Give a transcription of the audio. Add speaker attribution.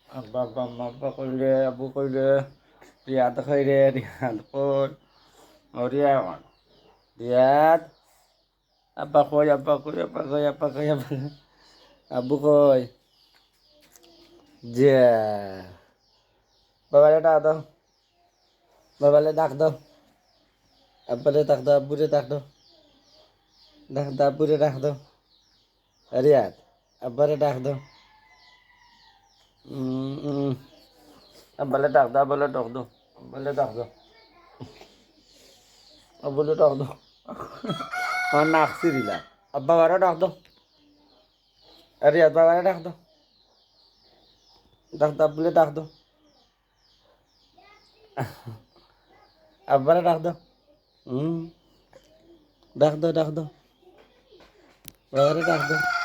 Speaker 1: আব্বা আব্বা আম্মা আব্বা কইলে আব্বু কইলে রিয়াদ কইরে রিয়াদ কই ও রিয়াদ রিয়াদ আব্বা কই আব্বা কই আব্বা কই আব্বা কই আব্বা আব্বু কই যে বাবারে ডাক দাও বাবালে ডাক দাও আব্বারে ডাক দাও আব্বুরে ডাক দাও ডাক দাও আব্বুরে ডাক দাও রিয়াদ আব্বারে ডাক দাও আব্বালে ডাক দাও আব্বালে ডাক দাও আব্বালে ডাক দাও আব্বুলে ডাক দাও আমার নাক সিরিলা আব্বা বারে ডাক দাও রিয়াদ বাবারে ডাক দাও ডাক দাও আব্বুলে ডাক দাও আব্বারে ডাক দাও ডাক দাও বাবারে ডাক দাও